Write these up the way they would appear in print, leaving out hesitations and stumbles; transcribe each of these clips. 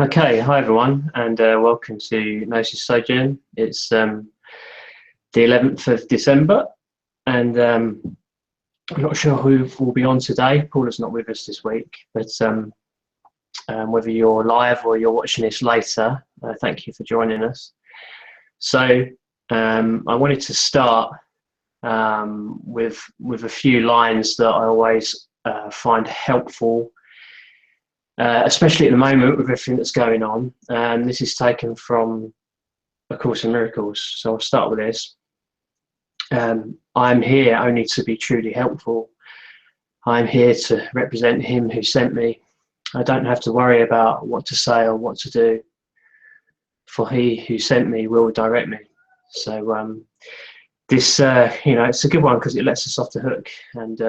Okay, hi everyone, and welcome to Gnosis Sojourn. It's the 11th of December, and I'm not sure who will be on today. Paula's not with us this week, but whether you're live or you're watching this later, thank you for joining us. So I wanted to start with a few lines that I always find helpful. Especially at the moment with everything that's going on. This is taken from A Course in Miracles, so I'll start with this. I'm here only to be truly helpful. I'm here to represent him who sent me. I don't have to worry about what to say or what to do, for he who sent me will direct me. So this, it's a good one because it lets us off the hook, and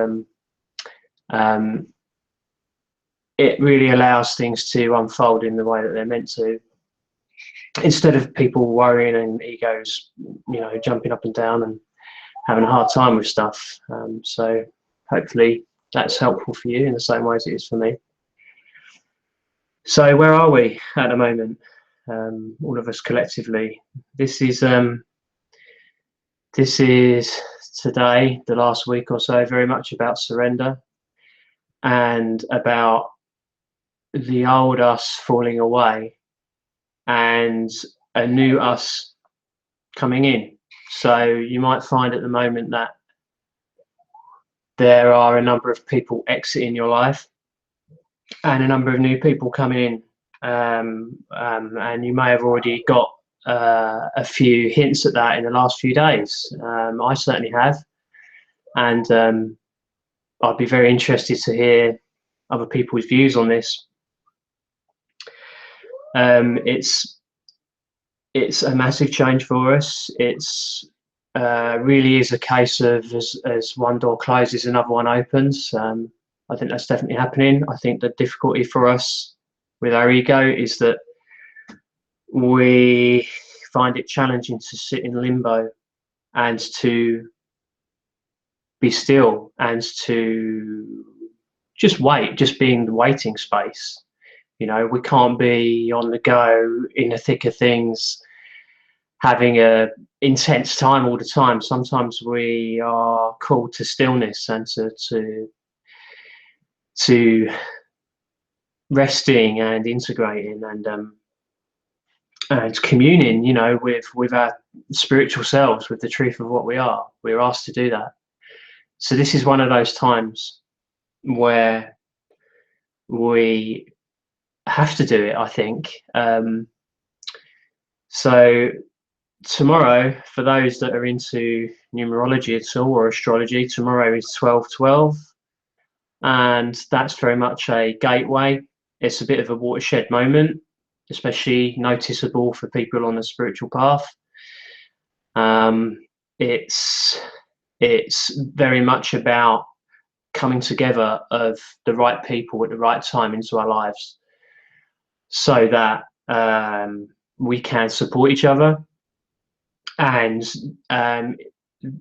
it really allows things to unfold in the way that they're meant to, instead of people worrying and egos, jumping up and down and having a hard time with stuff. So hopefully that's helpful for you in the same way as it is for me. So where are we at the moment? All of us collectively. This is today, the last week or so, very much about surrender and about the old us falling away and a new us coming in. So you might find at the moment that there are a number of people exiting your life and a number of new people coming in, and you may have already got a few hints at that in the last few days. I certainly have, and I'd be very interested to hear other people's views on this. It's a massive change for us. It's really is a case of as one door closes, another one opens. I think that's definitely happening. I think the difficulty for us with our ego is that we find it challenging to sit in limbo and to be still and to just wait, just be in the waiting space. We can't be on the go in the thick of things, having a intense time all the time. Sometimes we are called to stillness and to resting and integrating and communing, with our spiritual selves, with the truth of what we are. We're asked to do that. So this is one of those times where we have to do it, I think. So tomorrow, for those that are into numerology at all or astrology, tomorrow is 12/12, and that's very much a gateway. It's a bit of a watershed moment, especially noticeable for people on the spiritual path. It's very much about coming together of the right people at the right time into our lives, so that we can support each other, and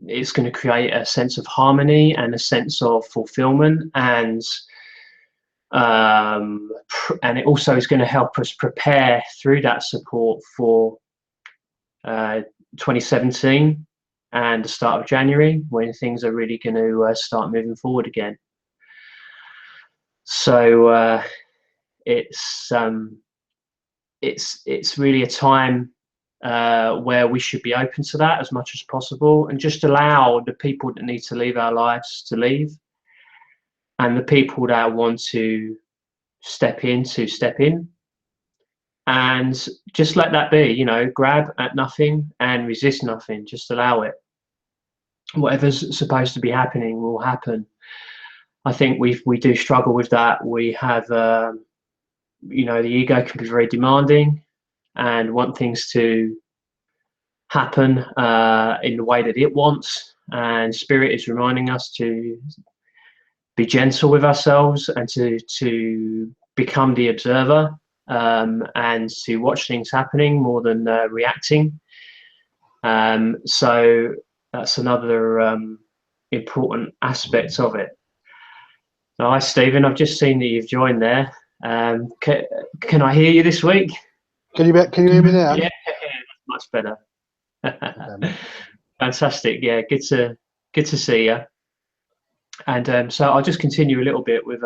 it's going to create a sense of harmony and a sense of fulfillment, and it also is going to help us prepare through that support for 2017 and the start of January, when things are really going to start moving forward again. So it's really a time where we should be open to that as much as possible, and just allow the people that need to leave our lives to leave, and the people that want to step in, and just let that be. Grab at nothing and resist nothing. Just allow it. Whatever's supposed to be happening will happen. I think we do struggle with that. We have the ego can be very demanding and want things to happen in the way that it wants, and spirit is reminding us to be gentle with ourselves and to become the observer, and to watch things happening more than reacting. So that's another important aspect of it. Hi Stephen, I've just seen that you've joined there. Can I hear you this week? Can you hear me now? Yeah, much better. Fantastic. Yeah, good to see you. And so I'll just continue a little bit with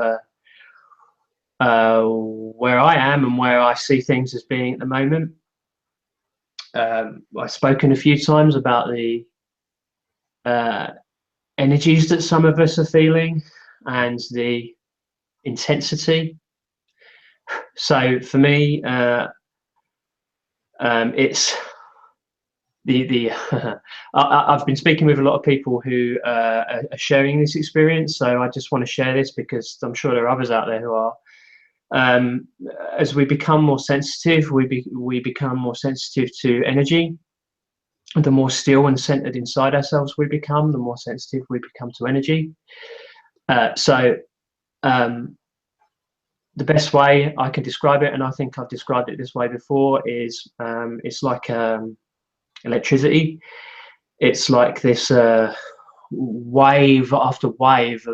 where I am and where I see things as being at the moment. I've spoken a few times about the energies that some of us are feeling and the intensity. So for me, it's the I've been speaking with a lot of people who are sharing this experience. So I just want to share this because I'm sure there are others out there who are. As we become more sensitive, we become more sensitive to energy. The more still and centered inside ourselves we become, the more sensitive we become to energy. So the best way I can describe it, and I think I've described it this way before, is it's like electricity. It's like this wave after wave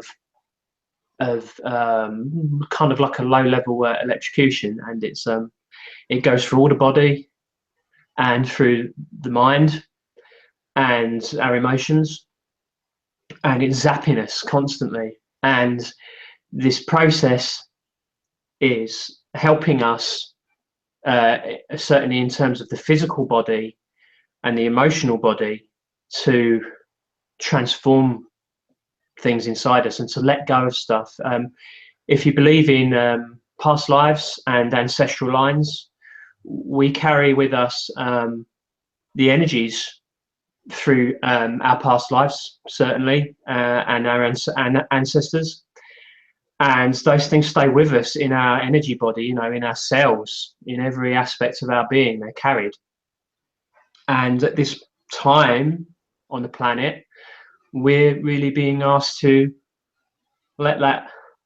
of kind of like a low-level electrocution, and it goes through all the body and through the mind and our emotions, and it's zapping us constantly. And this process is helping us, certainly in terms of the physical body and the emotional body, to transform things inside us and to let go of stuff. If you believe in past lives and ancestral lines, we carry with us the energies through our past lives, certainly, and our ancestors. And those things stay with us in our energy body, in our cells, in every aspect of our being. They're carried. And at this time on the planet, we're really being asked to let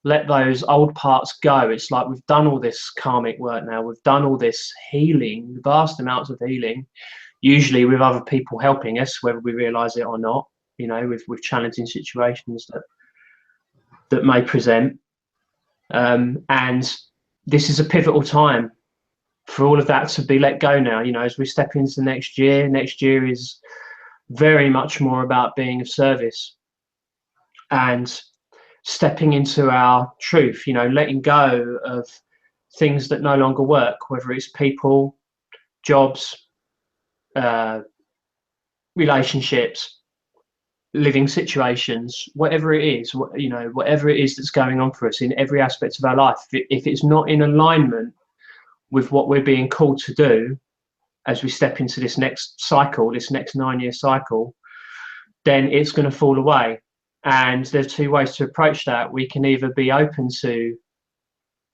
those old parts go. It's like we've done all this karmic work now. We've done all this healing, vast amounts of healing, usually with other people helping us, whether we realize it or not, with challenging situations that may present. And this is a pivotal time for all of that to be let go now. As we step into next year is very much more about being of service and stepping into our truth, letting go of things that no longer work, whether it's people, jobs, relationships, living situations, whatever it is, whatever it is that's going on for us in every aspect of our life. If it's not in alignment with what we're being called to do as we step into this next cycle, this next 9-year cycle, then it's going to fall away. And there's two ways to approach that. We can either be open to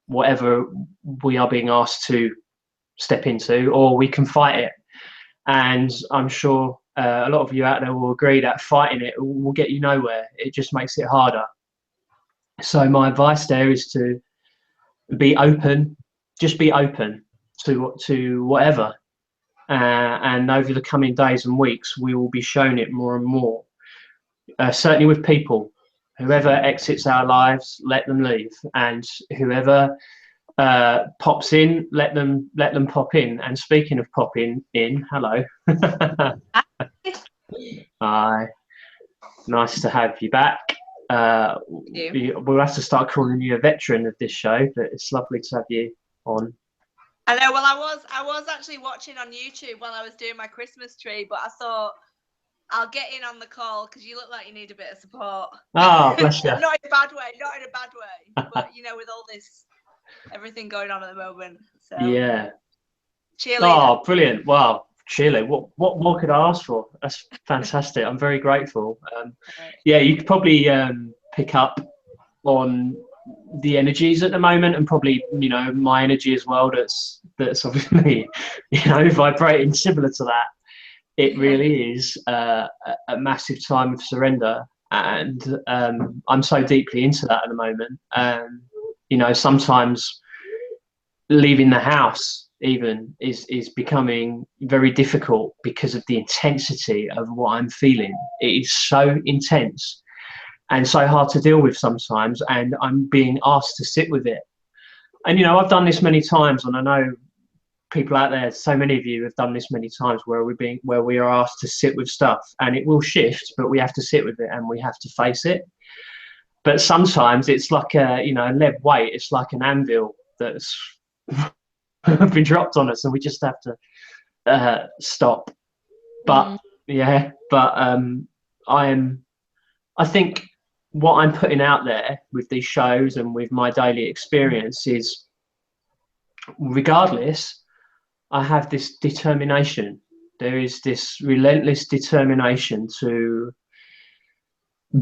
whatever we are being asked to step into, or we can fight it. And I'm sure a lot of you out there will agree that fighting it will get you nowhere. It just makes it harder. So my advice there is to be open, just be open to whatever. And over the coming days and weeks, we will be shown it more and more. Certainly with people, whoever exits our lives, let them leave, and whoever pops in, let them pop in. And speaking of popping in, hello. Hi, nice to have you back. We'll have to start calling you a veteran of this show, but it's lovely to have you on. I know. Well, I was actually watching on YouTube while I was doing my Christmas tree, but I thought I'll get in on the call because you look like you need a bit of support. Oh, bless you. Not in a bad way, but with all this, everything going on at the moment. So yeah. Cheerleader. Oh, brilliant! Wow, cheerleader. What more could I ask for? That's fantastic. I'm very grateful. Yeah, you could probably pick up on the energies at the moment, and probably my energy as well. That's obviously vibrating similar to that. It really is a massive time of surrender, and I'm so deeply into that at the moment. Sometimes leaving the house even is becoming very difficult because of the intensity of what I'm feeling. It is so intense and so hard to deal with sometimes, and I'm being asked to sit with it. And you know, I've done this many times, and I know people out there, so many of you have done this many times, where we are asked to sit with stuff, and it will shift, but we have to sit with it and we have to face it. But sometimes it's like a, you know, a lead weight. It's like an anvil that's been dropped on us, and we just have to stop. But yeah, but I think what I'm putting out there with these shows and with my daily experience is, regardless, I have this determination. There is this relentless determination to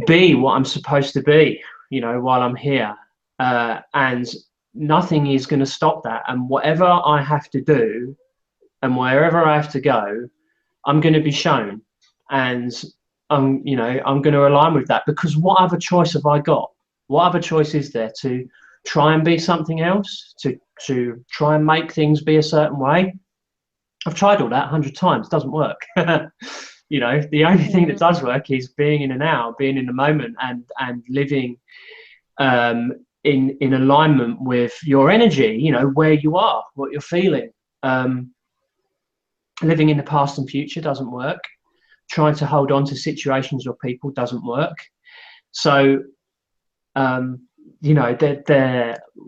be what I'm supposed to be, you know, while I'm here. And nothing is going to stop that. And whatever I have to do and wherever I have to go, I'm going to be shown. And I'm going to align with that, because what other choice have I got? What other choice is there to try and be something else, to try and make things be a certain way? I've tried all that 100 times. It doesn't work. You know, the only thing that does work is being in the now, being in the moment, and living in alignment with your energy, you know, where you are, what you're feeling. Living in the past and future doesn't work. Trying to hold on to situations or people doesn't work. So, you know,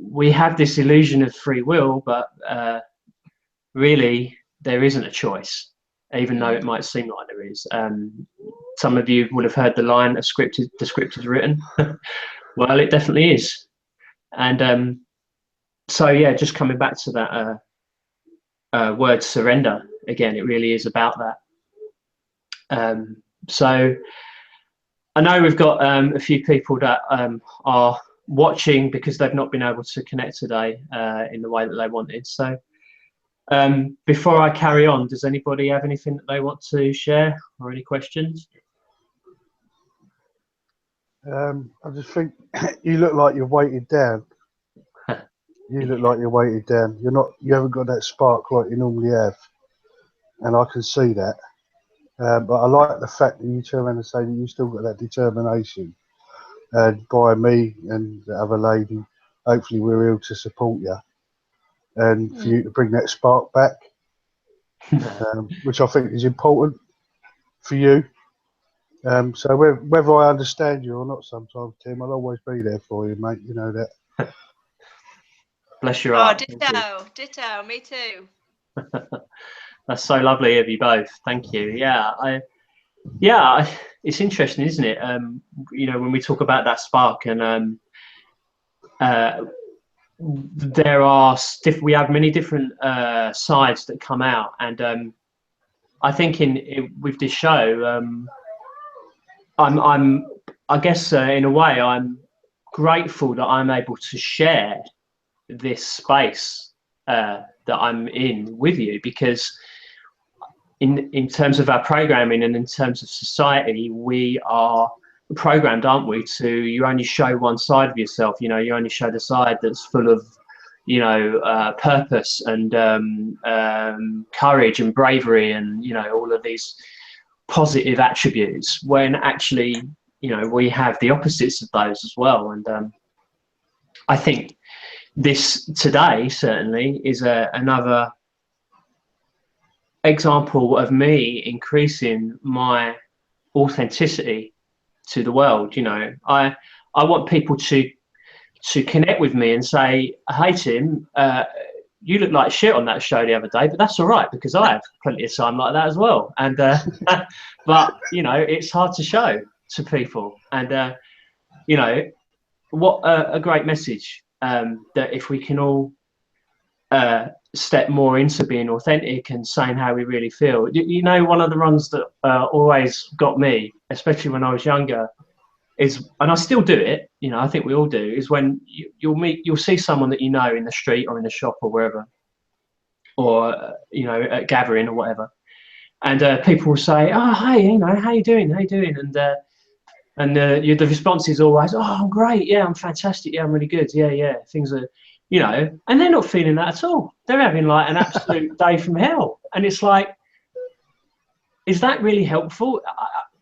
we have this illusion of free will, but really there isn't a choice, even though it might seem like there is. Some of you would have heard the line, the script is written. Well, it definitely is. And so, yeah, just coming back to that word surrender again, it really is about that. So I know we've got a few people that are watching because they've not been able to connect today in the way that they wanted. So before I carry on, does anybody have anything that they want to share or any questions? I just think you look like you're weighted down. You look like you're weighted down. You haven't got that spark like you normally have, and I can see that. But I like the fact that you turn around and say that you still got that determination. And by me and the other lady, hopefully we're able to support you, and for you to bring that spark back, which I think is important for you. So whether I understand you or not sometimes, Tim, I'll always be there for you, mate. You know that. Bless your heart. Ditto, me too. That's so lovely of you both. Thank you. Yeah, it's interesting, isn't it? You know, when we talk about that spark, and we have many different sides that come out, and I think with this show, I guess in a way I'm grateful that I'm able to share this space that I'm in with you, because in terms of our programming and in terms of society, we are programmed, aren't we, to you only show one side of yourself. You know, you only show the side that's full of, you know, purpose and courage and bravery and, you know, all of these positive attributes, when actually, you know, we have the opposites of those as well. And I think this today certainly is another example of me increasing my authenticity to the world. You know, I want people to connect with me and say, hey Tim, you look like shit on that show the other day, but that's all right, because I have plenty of time like that as well. And but you know, it's hard to show to people. And you know, what a great message, that if we can all step more into being authentic and saying how we really feel. You know, one of the runs that always got me, especially when I was younger, is, and I still do it, you know, I think we all do, is when you'll see someone that you know in the street or in the shop or wherever, or you know, at gathering or whatever, and people will say, oh, hey, you know, how you doing, and the response is always, oh, I'm great, yeah, I'm fantastic, yeah, I'm really good, yeah, things are, you know, and they're not feeling that at all. They're having like an absolute day from hell. And it's like, is that really helpful?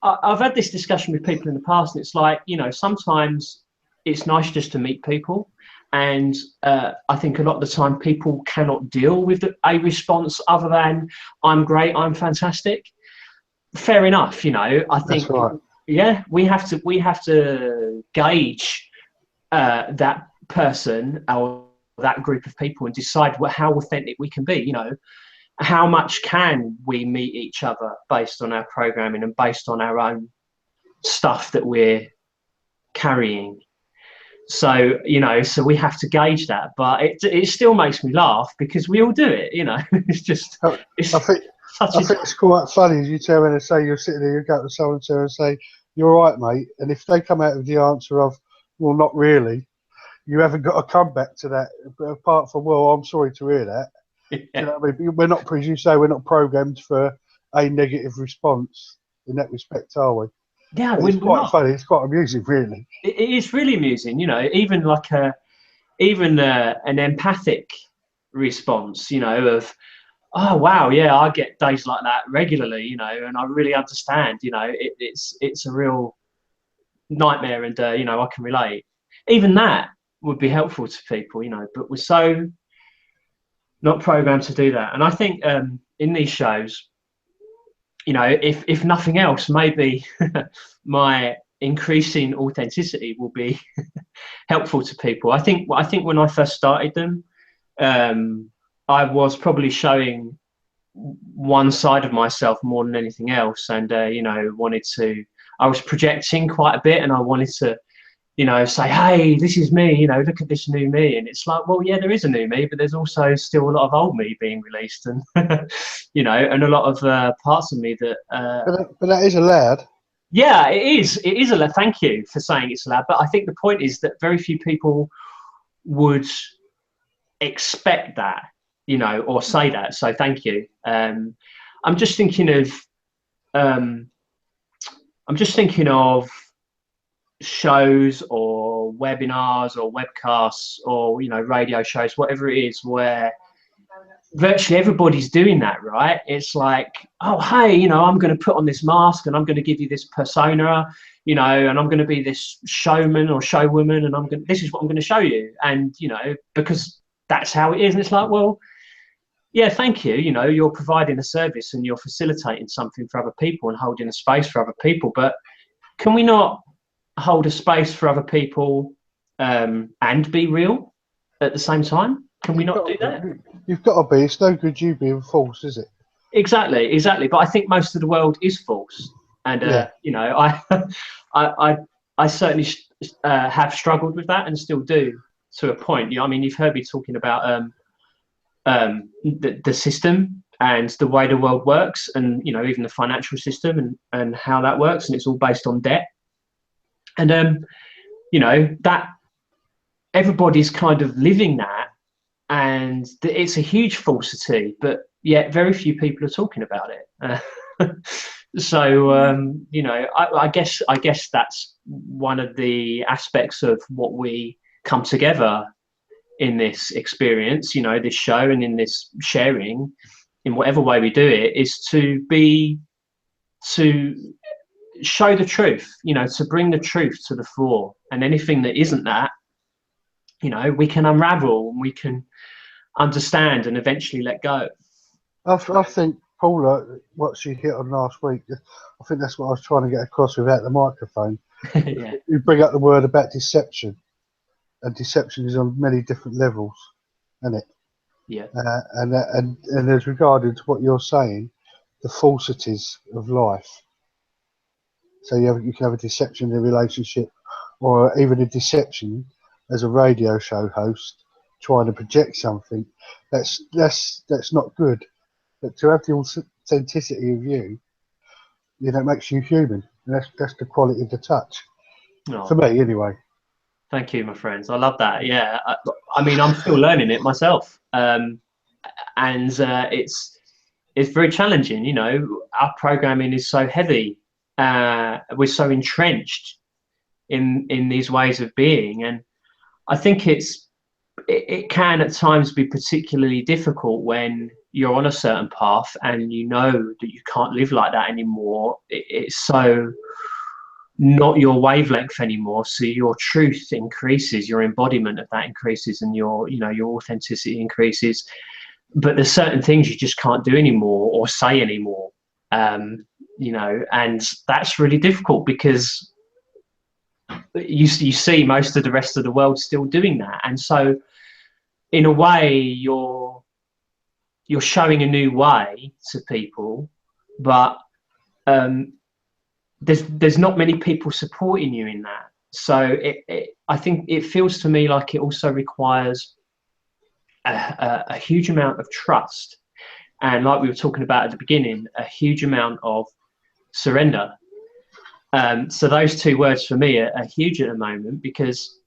I've had this discussion with people in the past, and it's like, you know, sometimes it's nice just to meet people, And I think a lot of the time people cannot deal with a response other than I'm great, I'm fantastic. Fair enough, you know. I think, That's right. yeah, we have to gauge that person or that group of people and decide how authentic we can be. You know, how much can we meet each other based on our programming and based on our own stuff that we're carrying. So, you know, so we have to gauge that, but it still makes me laugh because we all do it, you know. It's just, it's I think such I think it's quite funny as you turn around and say you're sitting there, you go to someone and say, "You're all right, mate," and if they come out with the answer of, "Well, not really," you haven't got to come back to that. Apart from, "Well, I'm sorry to hear that." yeah. Do you know what I mean? We're not, as you say, we're not programmed for a negative response in that respect, are we? Yeah, But it's we're quite not. funny. It's quite amusing, really. It is really amusing, you know, even like an empathic response, you know, of, oh wow, yeah, I get days like that regularly, you know, and I really understand, you know, it's a real nightmare, and you know, I can relate. Even that would be helpful to people, you know, but we're so not programmed to do that. And I think in these shows, you know, if nothing else, maybe my increasing authenticity will be helpful to people. I think when I first started them, I was probably showing one side of myself more than anything else, and you know, I was projecting quite a bit, and I wanted to, you know, say, hey, this is me, you know, look at this new me. And it's like, well, yeah, there is a new me, but there's also still a lot of old me being released, and you know, and a lot of parts of me that But that is allowed. yeah, it is allowed. Thank you for saying it's allowed, but I think the point is that very few people would expect that, you know, or say that. So thank you. I'm just thinking of um, I'm just thinking of shows or webinars or webcasts or, you know, radio shows, whatever it is, where virtually everybody's doing that, right? It's like, oh, hey, you know, I'm going to put on this mask and I'm going to give you this persona, you know, and I'm going to be this showman or showwoman, and this is what I'm going to show you. And, you know, because that's how it is. And it's like, well, yeah, thank you. You know, you're providing a service and you're facilitating something for other people and holding a space for other people. But can we not hold a space for other people and be real at the same time? Can we not do that? You've got to be. It's no good you being false, is it? Exactly. But I think most of the world is false, and Yeah. you know, I certainly have struggled with that and still do to a point. You know, I mean, you've heard me talking about the system and the way the world works, and, you know, even the financial system and how that works, and it's all based on debt. And you know, that everybody's kind of living that, and it's a huge falsity, but yet very few people are talking about it. So you know, I guess that's one of the aspects of what we come together in this experience, you know, this show and in this sharing, in whatever way we do it, is to show the truth, you know, to bring the truth to the fore, and anything that isn't that, you know, we can unravel and we can understand and eventually let go. I think, Paula, what she hit on last week, I think that's what I was trying to get across without the microphone. Yeah. You bring up the word about deception, and deception is on many different levels, isn't it? Yeah. And as regarding to what you're saying, the falsities of life. So you can have a deception in a relationship, or even a deception as a radio show host, trying to project something. That's not good. But to have the authenticity of you, you know, it makes you human. And that's the quality of the touch. Oh, For me, anyway. thank you, my friends. I love that. Yeah. I mean, I'm still learning it myself. And it's very challenging. You know, our programming is so heavy. We're so entrenched in these ways of being, and I think it can at times be particularly difficult when you're on a certain path and you know that you can't live like that anymore. It's so not your wavelength anymore, so your truth increases, your embodiment of that increases, and your authenticity increases. But there's certain things you just can't do anymore or say anymore, and that's really difficult, because you see most of the rest of the world still doing that. And so in a way you're showing a new way to people, but there's not many people supporting you in that. So I think it feels to me like it also requires a huge amount of trust, and, like we were talking about at the beginning, a huge amount of surrender. So those two words for me are huge at the moment, because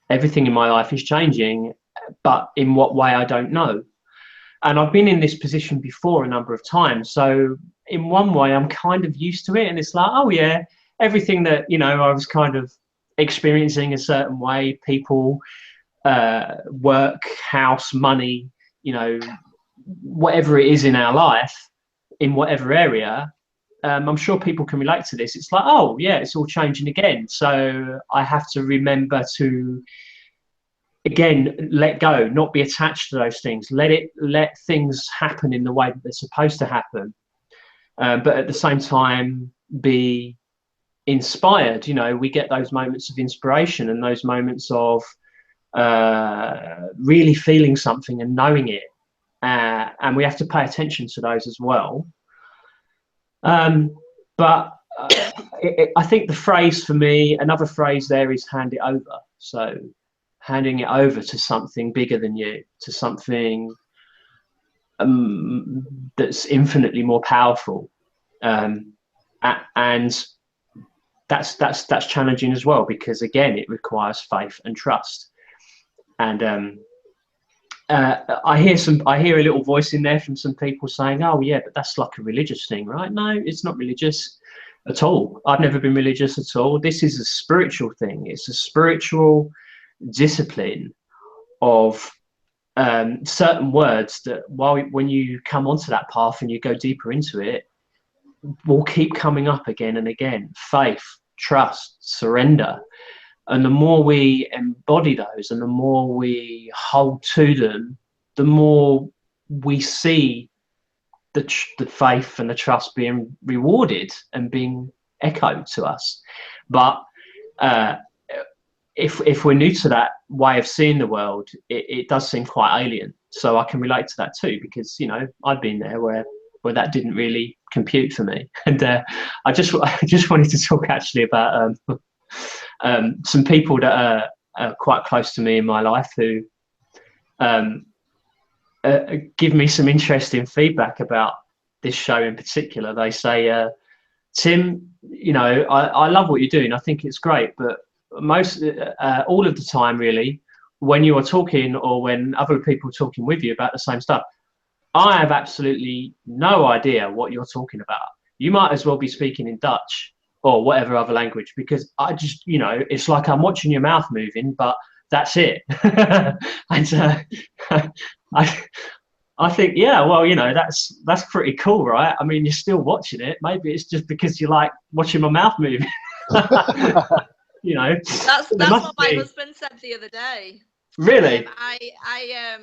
everything in my life is changing, but in what way I don't know. And I've been in this position before a number of times, so in one way I'm kind of used to it, and it's like, oh yeah, everything that I was kind of experiencing a certain way, people, work, house, money, whatever it is in our life, in whatever area, I'm sure people can relate to this. It's like, oh yeah, it's all changing again. So I have to remember to, again, let go, not be attached to those things. Let things happen in the way that they're supposed to happen, but at the same time be inspired. We get those moments of inspiration and those moments of really feeling something and knowing it, and we have to pay attention to those as well. But I think the phrase for me, another phrase there, is hand it over. So handing it over to something bigger than you, to something that's infinitely more powerful, and that's challenging as well, because again it requires faith and trust. And I hear a little voice in there from some people saying, oh yeah, but that's like a religious thing, right? No, it's not religious at all. I've never been religious at all. This is a spiritual thing. It's a spiritual discipline of certain words that, when you come onto that path and you go deeper into it, will keep coming up again and again. Faith, trust, surrender. And the more we embody those and the more we hold to them, the more we see the faith and the trust being rewarded and being echoed to us. But if we're new to that way of seeing the world, it does seem quite alien. So I can relate to that too, because I've been there where that didn't really compute for me. And I just wanted to talk actually about some people that are quite close to me in my life, who give me some interesting feedback about this show in particular. They say, Tim, I love what you're doing. I think it's great, but all of the time, really, when you are talking or when other people are talking with you about the same stuff, I have absolutely no idea what you're talking about. You might as well be speaking in Dutch or whatever other language, because I just, it's like I'm watching your mouth moving, but that's it. And I think, yeah, well, that's pretty cool, right? I mean, you're still watching it. Maybe it's just because you like watching my mouth moving. That's what my husband said the other day. Really? I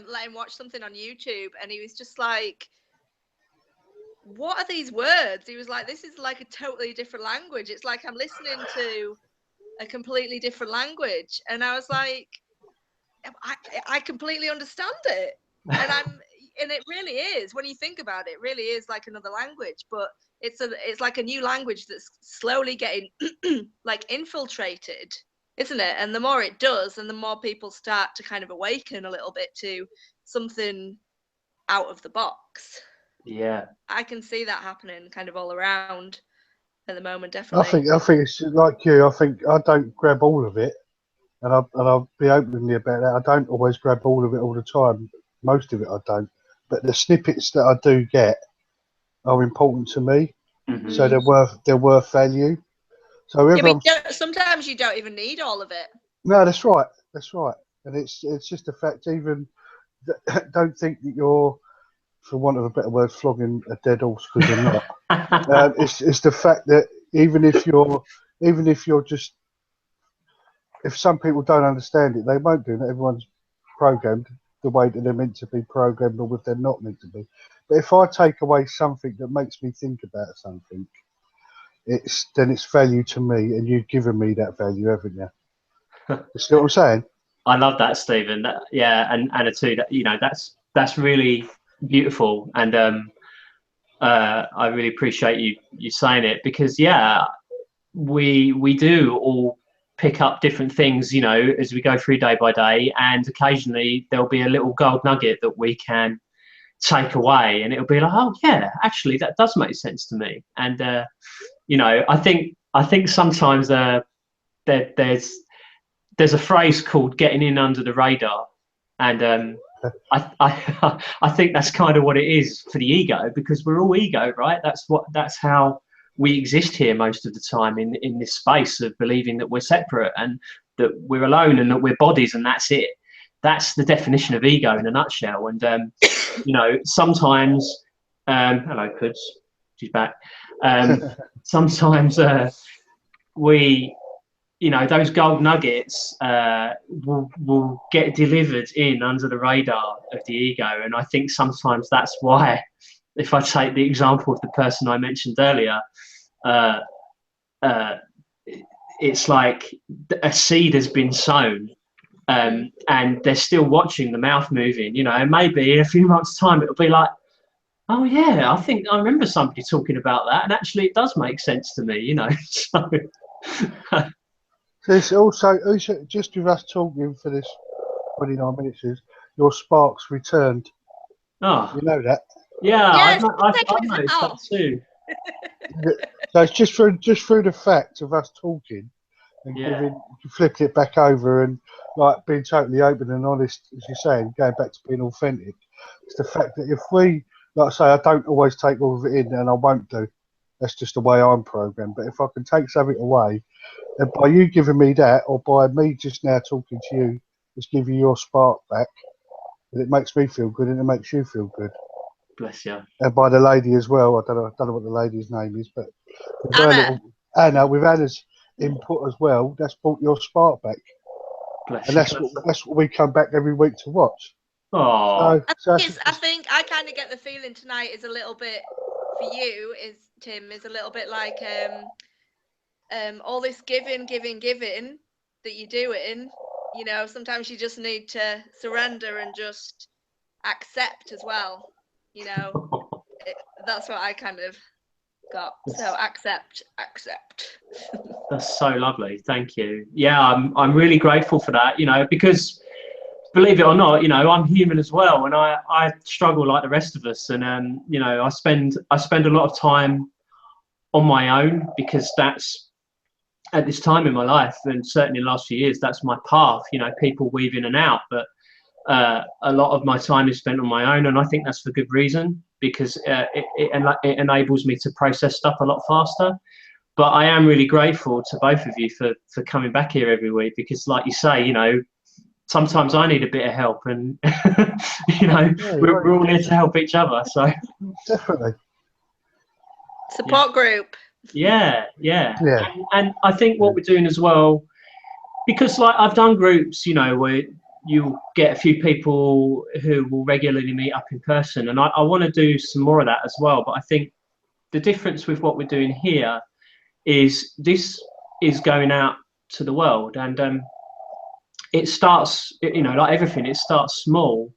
let him watch something on YouTube, and he was just like, what are these words? He was like, this is like a totally different language. It's like I'm listening to a completely different language. And I was like, I completely understand it. And it really is, when you think about it, it really is like another language, but it's like a new language that's slowly getting like infiltrated, isn't it? And the more it does, and the more people start to kind of awaken a little bit to something out of the box. Yeah, I can see that happening kind of all around at the moment, definitely. I think it's like you. I think I don't grab all of it, and I'll be openly about that. I don't always grab all of it all the time. Most of it I don't, but the snippets that I do get are important to me. Mm-hmm. So they're worth value. So sometimes you don't even need all of it. No, that's right, and it's just a fact. Even don't think that you're, for want of a better word, flogging a dead horse, because you're not. It's the fact that even if you're even if you're just, if some people don't understand it, they won't do. Not everyone's programmed the way that they're meant to be programmed, or if they're not meant to be. But if I take away something that makes me think about something, then it's value to me, and you've given me that value, haven't you? You see what I'm saying? I love that, Stephen. Yeah, and Anna too. That's really beautiful, and I really appreciate you saying it, because we do all pick up different things, as we go through day by day, and occasionally there'll be a little gold nugget that we can take away, and it'll be like, oh yeah, actually that does make sense to me. And I think sometimes there's a phrase called getting in under the radar, and I think that's kind of what it is for the ego, because we're all ego, right? That's how we exist here most of the time, in this space of believing that we're separate and that we're alone and that we're bodies, and that's it. That's the definition of ego in a nutshell. And sometimes, hello Puds, she's back. Sometimes we, those gold nuggets will get delivered in under the radar of the ego. And I think sometimes that's why, if I take the example of the person I mentioned earlier, it's like a seed has been sown, and they're still watching the mouth moving, and maybe in a few months' time it'll be like, oh yeah, I think I remember somebody talking about that, and actually it does make sense to me, So There's also, just with us talking for this 29 minutes, is your sparks returned. Oh, you know that? Yeah, Yeah, I've noticed that too. So it's just through the fact of us talking and flipping it back over and like being totally open and honest, as you're saying, going back to being authentic. It's the fact that if we, like I say, I don't always take all of it in, and I won't do. That's just the way I'm programmed. But if I can take something away, and by you giving me that, or by me just now talking to you, just give you your spark back, and it makes me feel good, and it makes you feel good. Bless you. And by the lady as well. I don't know what the lady's name is, but with Anna. With Anna's input as well, that's brought your spark back. Bless And you. that's what we come back every week to watch. Oh, I think I kind of get the feeling tonight is a little bit for you, Tim, is a little bit like all this giving that you're doing. Sometimes you just need to surrender and just accept as well. That's what I kind of got. So accept. That's so lovely. Thank you. Yeah, I'm really grateful for that. Because believe it or not, I'm human as well, and I struggle like the rest of us. And I spend a lot of time on my own, because that's, at this time in my life, and certainly in the last few years, that's my path. People weave in and out, but a lot of my time is spent on my own, and I think that's for good reason, because it enables me to process stuff a lot faster. But I am really grateful to both of you for coming back here every week, because like you say, sometimes I need a bit of help, and we're all here to help each other. So definitely support group. Yeah. And I think what we're doing as well, because like I've done groups, where you get a few people who will regularly meet up in person, and I want to do some more of that as well. But I think the difference with what we're doing here is this is going out to the world, and it starts, like everything, it starts small.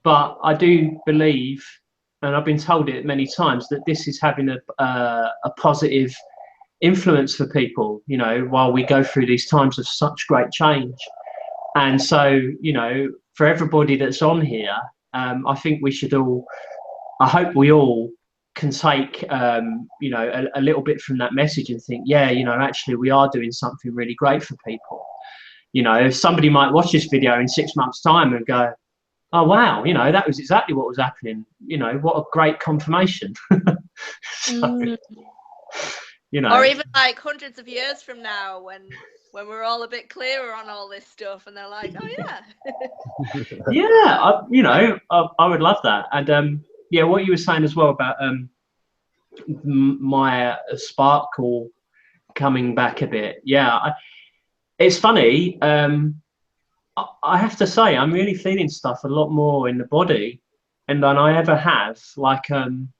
But I do believe, and I've been told it many times, that this is having a positive influence for people, while we go through these times of such great change. And so, for everybody that's on here, I think we should all, I hope we all can take, a little bit from that message and think, actually we are doing something really great for people. If somebody might watch this video in 6 months' time and go, oh wow, that was exactly what was happening. What a great confirmation. So, or even like hundreds of years from now, when we're all a bit clearer on all this stuff, and they're like, oh yeah, I would love that. And what you were saying as well about my sparkle coming back a bit. Yeah, it's funny. I have to say, I'm really feeling stuff a lot more in the body than I ever have. Like, I'm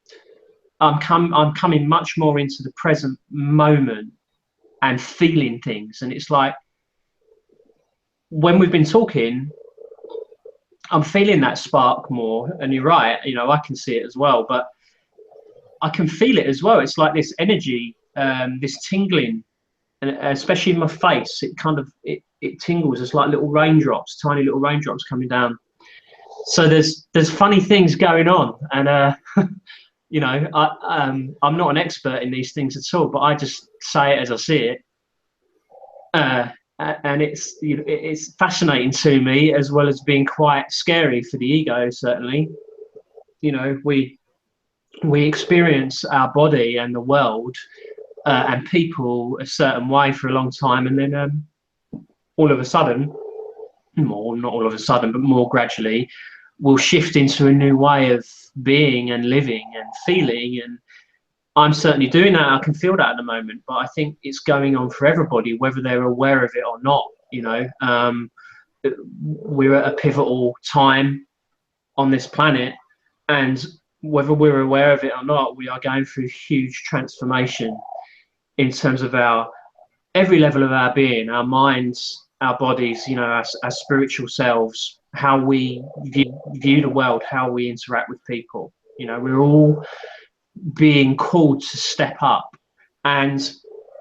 coming much more into the present moment and feeling things. And it's like, when we've been talking, I'm feeling that spark more. And you're right, you know, I can see it as well, but I can feel it as well. It's like this energy, this tingling, and especially in my face, it kind of it tingles. It's like little raindrops, tiny little raindrops coming down. So there's funny things going on, and you know, I'm not an expert in these things at all, but I just say it as I see it, and it's, you know, it's fascinating to me, as well as being quite scary for the ego. Certainly, you know, we experience our body and the world and people a certain way for a long time, and then all of a sudden, more not all of a sudden, but more gradually, we'll shift into a new way of being and living and feeling. And I'm certainly doing that. I can feel that at the moment, but I think it's going on for everybody, whether they're aware of it or not. You know, we're at a pivotal time on this planet, and whether we're aware of it or not, we are going through huge transformation in terms of our every level of our being, our minds, our bodies, you know, our spiritual selves, how we view the world, how we interact with people. You know, we're all being called to step up. And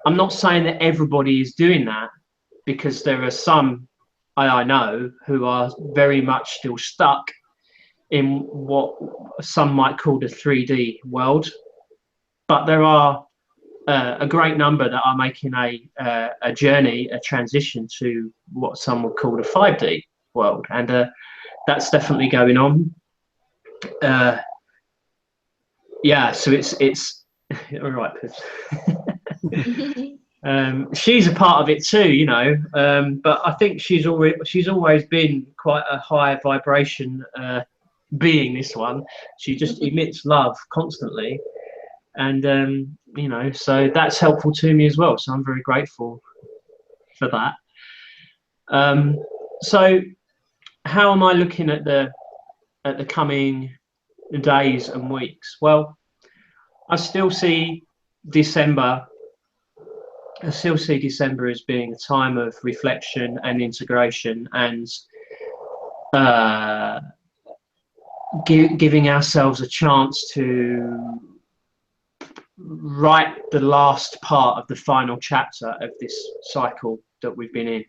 I'm not saying that everybody is doing that, because there are some I know who are very much still stuck in what some might call the 3D world. But there are a great number that are making a journey, a transition to what some would call the 5D world, and that's definitely going on. Yeah, so it's all right. She's a part of it too, you know, but I think she's always been quite a high vibration being. This one, she just emits love constantly. And you know, so that's helpful to me as well, so I'm very grateful for that. So how am I looking at the coming days and weeks? Well, I still see December as being a time of reflection and integration, and giving ourselves a chance to write the last part of the final chapter of this cycle that we've been in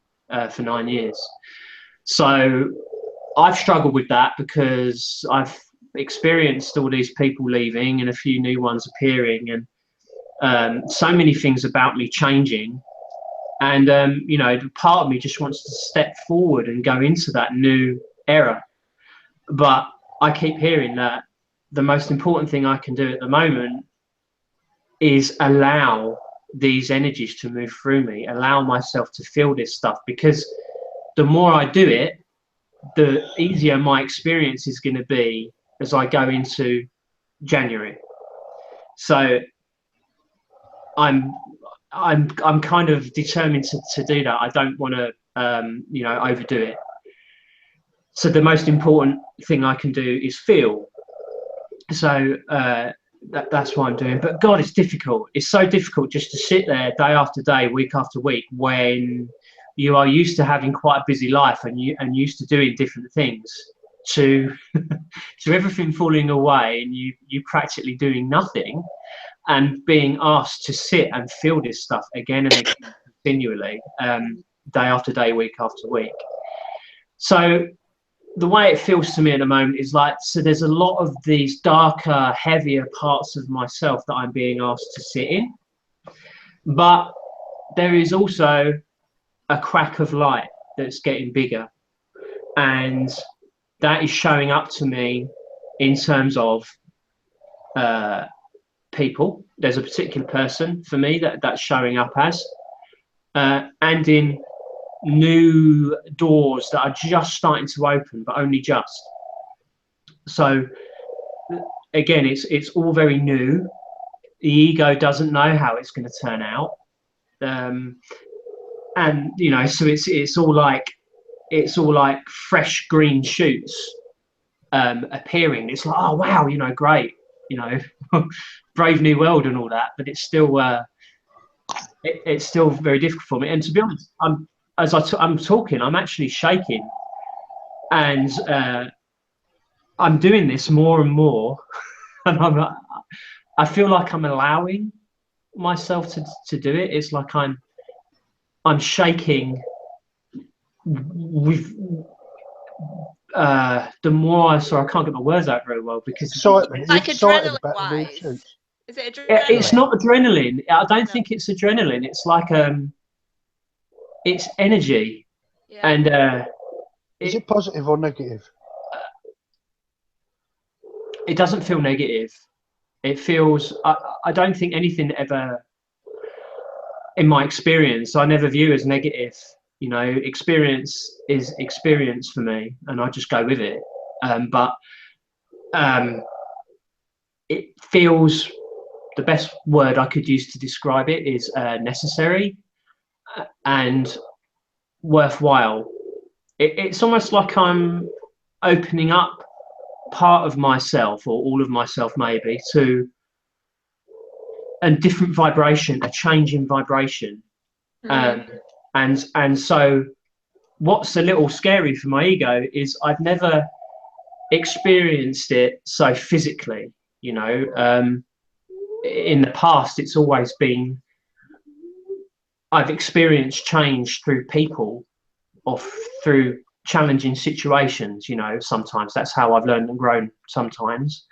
for 9 years. So I've struggled with that, because I've experienced all these people leaving and a few new ones appearing, and so many things about me changing. And you know, part of me just wants to step forward and go into that new era. But I keep hearing that the most important thing I can do at the moment is allow these energies to move through me, allow myself to feel this stuff, because the more I do it, the easier my experience is going to be as I go into January. So I'm kind of determined to do that. I don't want to you know, overdo it. So the most important thing I can do is feel. So that's what I'm doing. But God, it's difficult. It's so difficult just to sit there day after day, week after week, when you are used to having quite a busy life and used to doing different things, to to everything falling away and you practically doing nothing, and being asked to sit and feel this stuff again and again continually, day after day, week after week. So the way it feels to me at the moment is like, so there's a lot of these darker, heavier parts of myself that I'm being asked to sit in, but there is also a crack of light that's getting bigger, and that is showing up to me in terms of people. There's a particular person for me that's showing up as, and in new doors that are just starting to open, but only just. So again, it's all very new. The ego doesn't know how it's going to turn out, and you know, so it's all like fresh green shoots appearing. It's like, oh wow, you know, great, you know, brave new world and all that, but it's still it's still very difficult for me. And to be honest, I'm talking, I'm actually shaking, and I'm doing this more and more, and I feel like I'm allowing myself to do it. It's like I'm shaking with the more I can't get my words out very well because Excitement. Like Excited adrenaline about the new wise. shoots. Is it adrenaline? it's not adrenaline. I don't think it's adrenaline. It's like it's energy, Yeah. and Is it positive or negative? it doesn't feel negative. It feels. I don't think anything ever, in my experience, I never view as negative. You know, experience is experience for me, and I just go with it. But it feels, the best word I could use to describe it is necessary and worthwhile. It's almost like I'm opening up part of myself, or all of myself maybe, to a different vibration, a change in vibration. And so what's a little scary for my ego is I've never experienced it so physically, you know. In the past, it's always been, I've experienced change through people or through challenging situations, you know. Sometimes that's how I've learned and grown sometimes,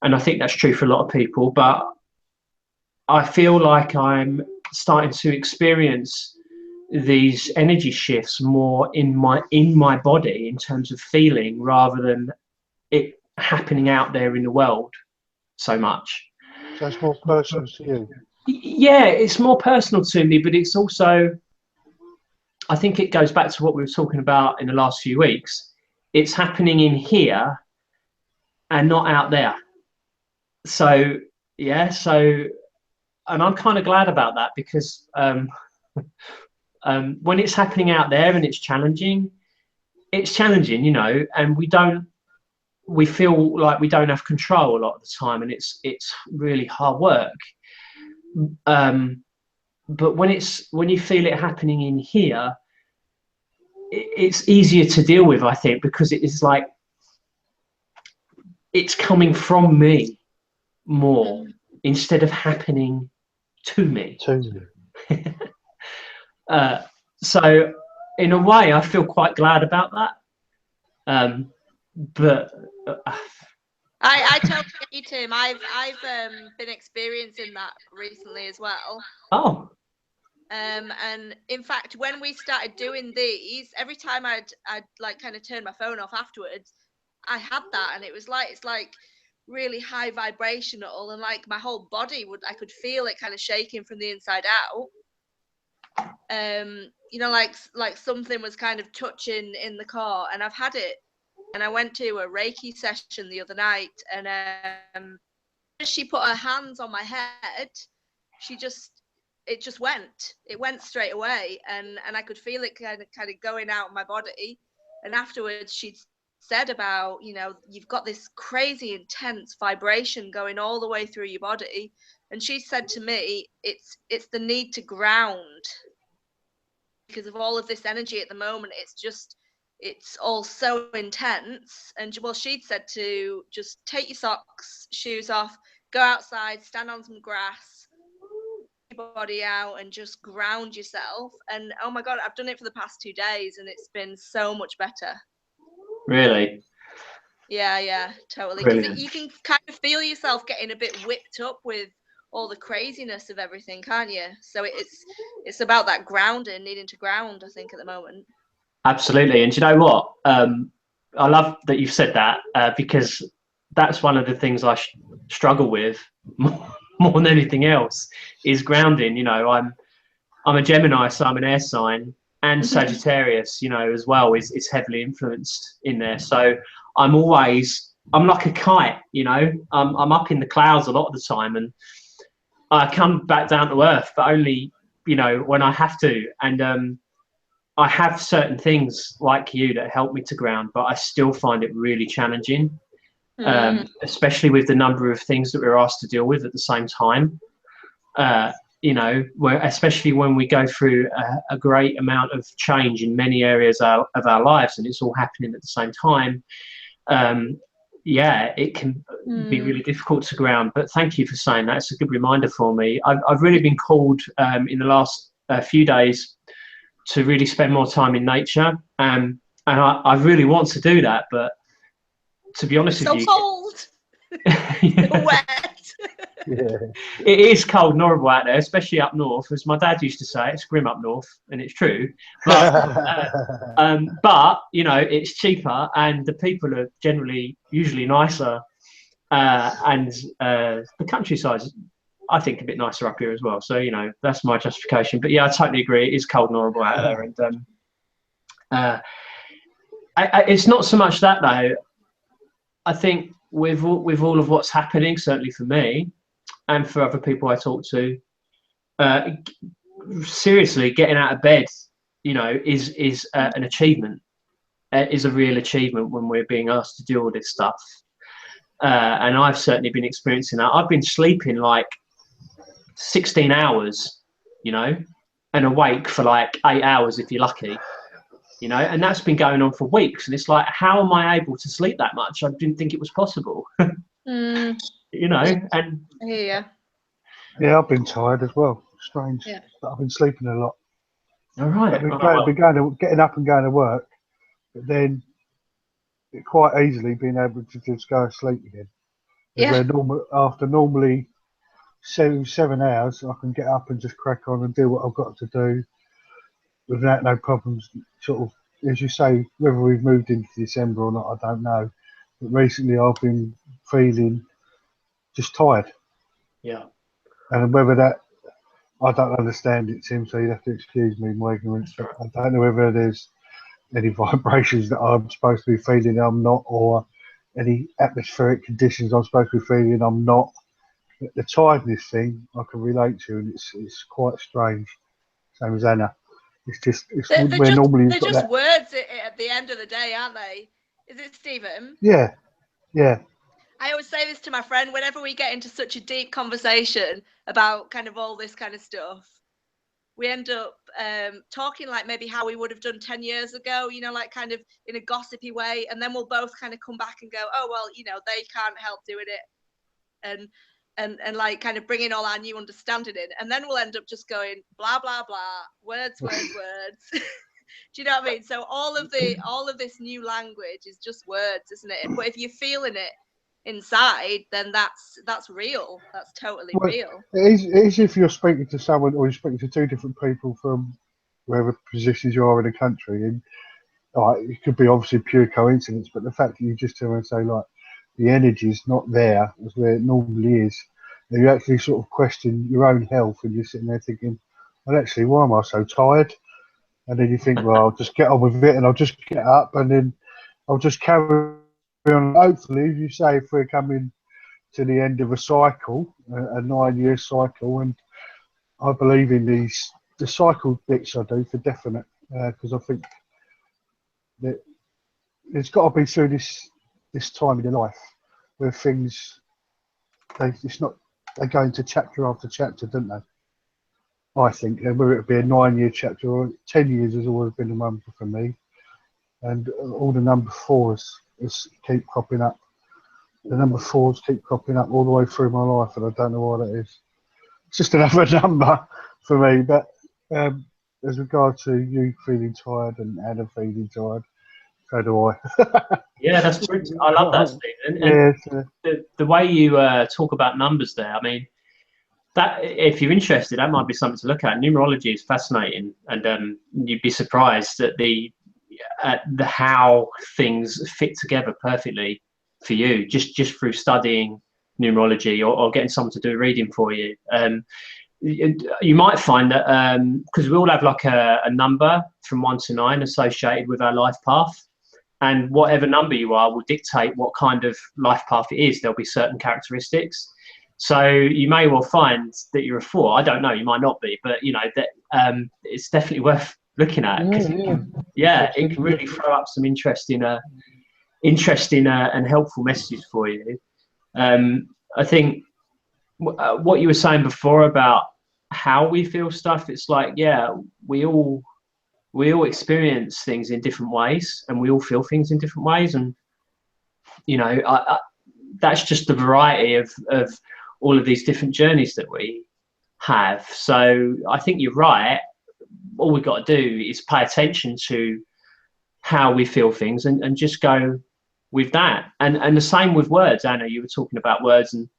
and I think that's true for a lot of people. But I feel like I'm starting to experience these energy shifts more in my body, in terms of feeling, rather than it happening out there in the world so much. So it's more personal to you. Yeah, it's more personal to me, but it's also, I think it goes back to what we were talking about in the last few weeks. It's happening in here and not out there. So yeah, and I'm kind of glad about that, because when it's happening out there and it's challenging, you know, and we feel like we don't have control a lot of the time, and it's really hard work. But when you feel it happening in here, it's easier to deal with, I think, because it is like it's coming from me more instead of happening to me. So in a way, I feel quite glad about that. But I totally get you, Tim. I've been experiencing that recently as well. Oh. And in fact, when we started doing these, every time I'd like kind of turn my phone off afterwards, I had that, and it's like really high vibrational, and like my whole body I could feel it kind of shaking from the inside out. You know, like something was kind of touching in the car, and I've had it. And I went to a Reiki session the other night, and she put her hands on my head. It went straight away, and I could feel it kind of going out my body. And afterwards, she'd said about, you know, you've got this crazy intense vibration going all the way through your body, and she said to me, it's the need to ground, because of all of this energy at the moment. It's all so intense. And well, she'd said to just take your socks, shoes off, go outside, stand on some grass, your body out, and just ground yourself. And oh my God, I've done it for the past 2 days, and it's been so much better. Really? Yeah, totally. Because you can kind of feel yourself getting a bit whipped up with all the craziness of everything, can't you? So it's about that grounding, needing to ground, I think, at the moment. Absolutely. And do you know what? I love that you've said that, because that's one of the things I struggle with more than anything else, is grounding. You know, I'm a Gemini, so I'm an air sign, and Sagittarius, you know, as well, is heavily influenced in there. So I'm like a kite, you know. I'm up in the clouds a lot of the time, and I come back down to earth, but only you know, when I have to. And I have certain things like you that help me to ground, but I still find it really challenging, especially with the number of things that we're asked to deal with at the same time. You know, especially when we go through a great amount of change in many areas of our lives, and it's all happening at the same time. Yeah, it can be really difficult to ground. But thank you for saying that. It's a good reminder for me. I've really been called in the last few days to really spend more time in nature, and I really want to do that. But to be honest with you, so cold, wet. Yeah. It is cold and horrible out there, especially up north. As my dad used to say, it's grim up north, and it's true. But you know, it's cheaper, and the people are usually nicer, and the countryside, I think, a bit nicer up here as well. So you know, that's my justification. But yeah, I totally agree. It is cold and horrible out there, and it's not so much that though. I think with all of what's happening, certainly for me, and for other people I talk to, seriously, getting out of bed, you know, is an achievement. Is a real achievement when we're being asked to do all this stuff. And I've certainly been experiencing that. I've been sleeping like 16 hours, you know, and awake for like 8 hours if you're lucky, you know, and that's been going on for weeks. And it's like, how am I able to sleep that much? I didn't think it was possible. You know, and yeah, I've been tired as well. Strange. Yeah. But I've been sleeping a lot. all right. I've been getting up and going to work, but then quite easily being able to just go to sleep again. Yeah. After normally 7 hours, I can get up and just crack on and do what I've got to do without no problems. Sort of, as you say, whether we've moved into December or not, I don't know. But recently I've been feeling just tired. Yeah. And whether that, I don't understand it, Tim, so you'd have to excuse me my ignorance. But I don't know whether there's any vibrations that I'm supposed to be feeling I'm not, or any atmospheric conditions I'm supposed to be feeling I'm not. But the tiredness thing I can relate to, and it's quite strange. Same as Anna. It's where normally they're just words at the end of the day, aren't they? Is it, Stephen? Yeah. I always say this to my friend whenever we get into such a deep conversation about kind of all this kind of stuff. We end up talking like maybe how we would have done 10 years ago, you know, like kind of in a gossipy way. And then we'll both kind of come back and go, oh, well, you know, they can't help doing it. And like kind of bringing all our new understanding in. And then we'll end up just going blah, blah, blah, words. Do you know what I mean? So all of this new language is just words, isn't it? But if you're feeling it inside, then that's real. That's totally real. It is if you're speaking to someone, or you're speaking to two different people from wherever positions you are in the country, and it could be obviously pure coincidence, but the fact that you just turn and say like the energy's not there as where it normally is, and you actually sort of question your own health, and you're sitting there thinking, well, actually, why am I so tired? And then you think, well, I'll just get on with it, and I'll just get up, and then I'll just carry on. Hopefully, as you say, if we're coming to the end of a cycle, a 9-year cycle, and I believe in the cycle bits I do for definite, because I think that there's got to be through this time in your life where things they go into chapter after chapter, don't they? I think, and whether it be a 9-year chapter or 10 years has always been the number for me, and all the number fours keep cropping up. The number fours keep cropping up all the way through my life, and I don't know why that is. It's just another number for me. But as regard to you feeling tired and Anna feeling tired, so do I. Yeah, that's brilliant. I love that, Stephen. And the way you talk about numbers there, I mean, that if you're interested, that might be something to look at. Numerology is fascinating, and you'd be surprised at the how things fit together perfectly for you, just through studying numerology or getting someone to do a reading for you. You might find that because we all have like a number from 1 to 9 associated with our life path, and whatever number you are will dictate what kind of life path it is. There'll be certain characteristics. So you may well find that you're a 4. I don't know, you might not be, but you know that it's definitely worth looking at, because it can really throw up some interesting and helpful messages for you. I think what you were saying before about how we feel stuff, it's like, yeah, we all experience things in different ways, and we all feel things in different ways, and you know, that's just the variety of all of these different journeys that we have. So I think you're right. All we've got to do is pay attention to how we feel things, and just go with that. And the same with words. Anna, you were talking about words, and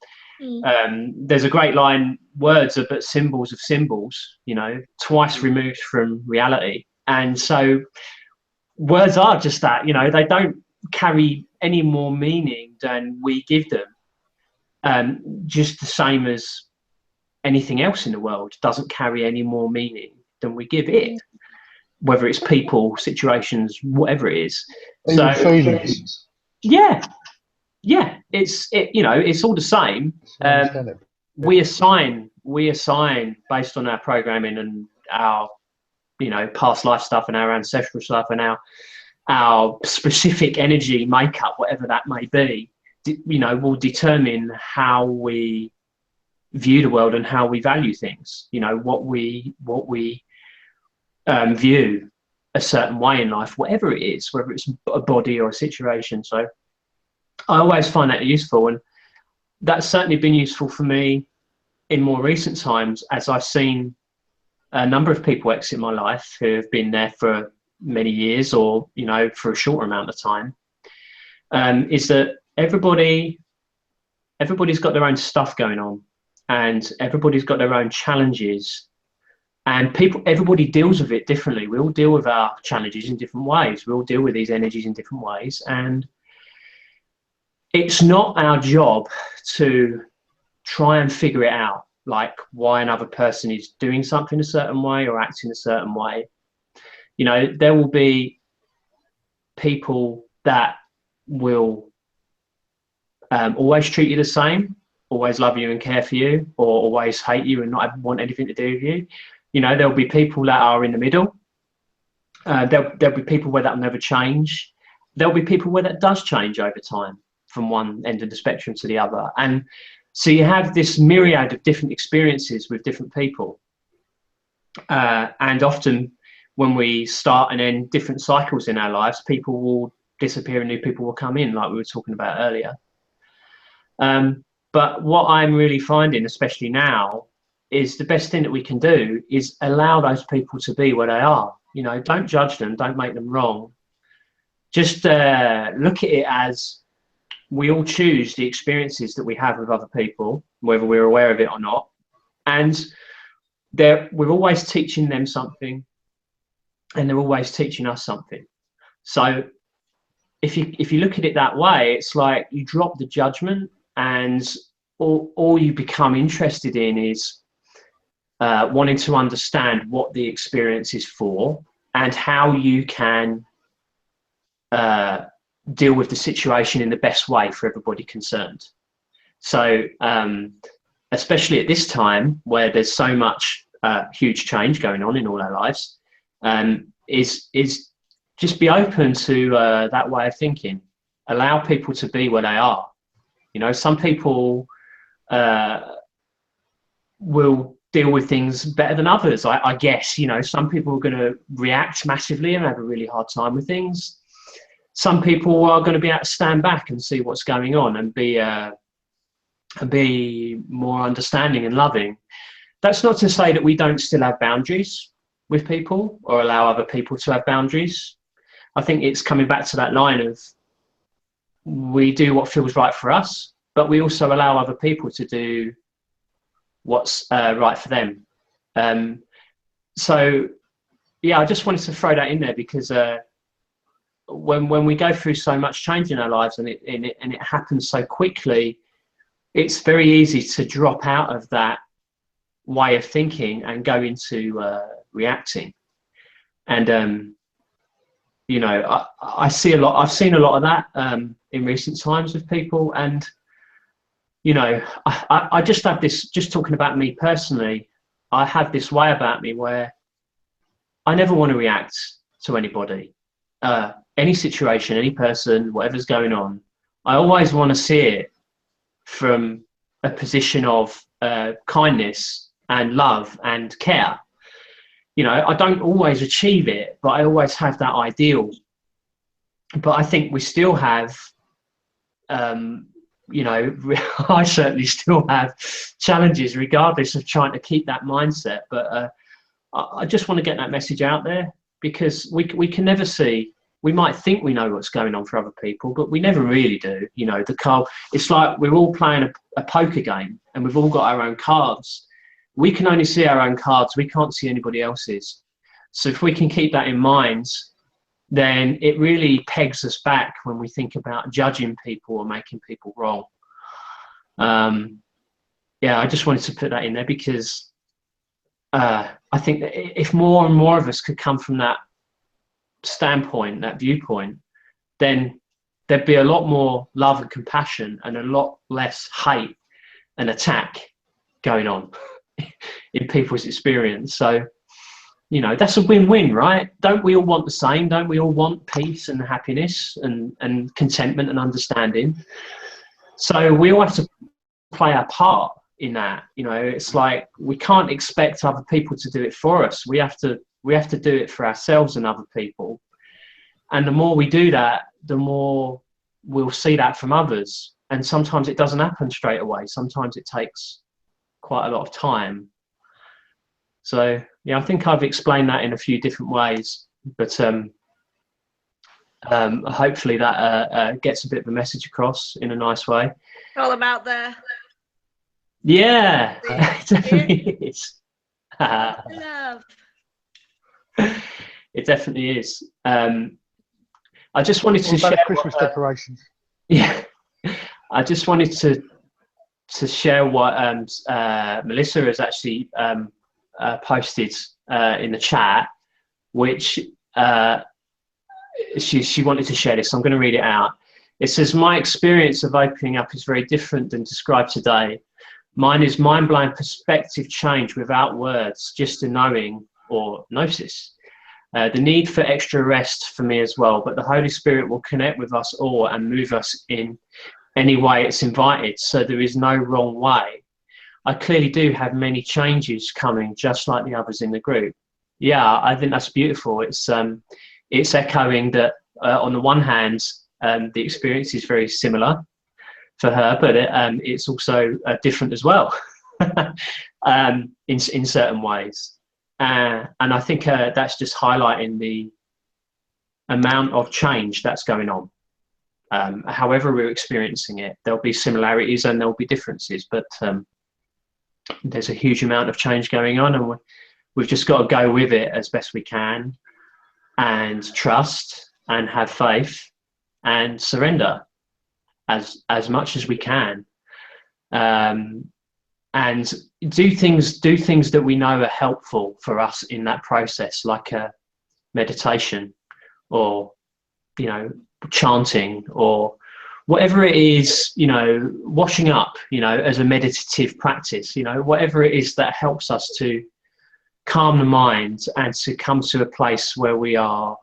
there's a great line: words are but symbols of symbols, you know, twice removed from reality. And so words are just that, you know, they don't carry any more meaning than we give them. Just the same as anything else in the world doesn't carry any more meaning than we give it, whether it's people, situations, whatever it is. Even feelings. Yeah, it's you know, it's all the same. We assign based on our programming and our, you know, past life stuff and our ancestral stuff and our specific energy makeup, whatever that may be, you know, will determine how we view the world and how we value things. You know, what we view a certain way in life, whatever it is, whether it's a body or a situation. So I always find that useful, and that's certainly been useful for me in more recent times, as I've seen a number of people exit my life who have been there for many years, or, you know, for a shorter amount of time. Is that everybody's got their own stuff going on, and everybody's got their own challenges, and everybody deals with it differently. We all deal with our challenges in different ways. We all deal with these energies in different ways, and it's not our job to try and figure it out, like why another person is doing something a certain way or acting a certain way. You know, there will be people that will always treat you the same, always love you and care for you, or always hate you and not want anything to do with you. You know, there'll be people that are in the middle. There'll be people where that will never change. There'll be people where that does change over time, from one end of the spectrum to the other. And so you have this myriad of different experiences with different people. And often when we start and end different cycles in our lives, people will disappear and new people will come in, like we were talking about earlier. But what I'm really finding, especially now, is the best thing that we can do is allow those people to be where they are. You know, don't judge them, don't make them wrong. Just look at it as we all choose the experiences that we have with other people, whether we're aware of it or not. And we're always teaching them something, and they're always teaching us something. So if you look at it that way, it's like you drop the judgment, and all you become interested in is wanting to understand what the experience is for and how you can deal with the situation in the best way for everybody concerned. So especially at this time where there's so much huge change going on in all our lives, is just be open to that way of thinking. Allow people to be where they are. You know, some people will deal with things better than others, I guess. You know, some people are going to react massively and have a really hard time with things. Some people are going to be able to stand back and see what's going on and be more understanding and loving. That's not to say that we don't still have boundaries with people or allow other people to have boundaries. I think it's coming back to that line of we do what feels right for us, but we also allow other people to do what's right for them. So yeah, I just wanted to throw that in there because when we go through so much change in our lives and it happens so quickly, it's very easy to drop out of that way of thinking and go into reacting. And you know, I see a lot. I've seen a lot of that in recent times with people, and you know, I just have this, just talking about me personally, I have this way about me where I never want to react to anybody, any situation, any person, whatever's going on. I always want to see it from a position of kindness and love and care. You know, I don't always achieve it, but I always have that ideal. But I think we still have, you know, I certainly still have challenges regardless of trying to keep that mindset. But I just want to get that message out there, because we can never see. We might think we know what's going on for other people, but we never really do. You know, it's like we're all playing a poker game and we've all got our own cards. We can only see our own cards. We can't see anybody else's. So if we can keep that in mind, then it really pegs us back when we think about judging people or making people wrong. Yeah, I just wanted to put that in there because I think that if more and more of us could come from that standpoint, that viewpoint, then there'd be a lot more love and compassion and a lot less hate and attack going on in people's experience. So, you know, that's a win-win, right? Don't we all want the same? Don't we all want peace and happiness and contentment and understanding? So we all have to play our part in that. You know, it's like we can't expect other people to do it for us. We have to do it for ourselves and other people. And the more we do that, the more we'll see that from others. And sometimes it doesn't happen straight away. Sometimes it takes quite a lot of time. So, yeah, I think I've explained that in a few different ways, but hopefully that gets a bit of a message across in a nice way. All about there. Yeah, it definitely is. Love. It definitely is. I just wanted to share Christmas decorations. Yeah, I just wanted to share what Melissa has actually posted in the chat, which she wanted to share this. So I'm going to read it out. It says, "My experience of opening up is very different than described today. Mine is mind-blowing perspective change without words, just a knowing or gnosis. The need for extra rest for me as well, but the Holy Spirit will connect with us all and move us in any way it's invited, so there is no wrong way. I clearly do have many changes coming, just like the others in the group." Yeah, I think that's beautiful. It's echoing that on the one hand, the experience is very similar for her, but it's also different as well in certain ways. And I think that's just highlighting the amount of change that's going on. However we're experiencing it, there'll be similarities and there'll be differences, but there's a huge amount of change going on, and we've just got to go with it as best we can and trust and have faith and surrender as much as we can, and do things that we know are helpful for us in that process, like a meditation or, you know, chanting or whatever it is, you know, washing up, you know, as a meditative practice, you know, whatever it is that helps us to calm the mind and to come to a place where we are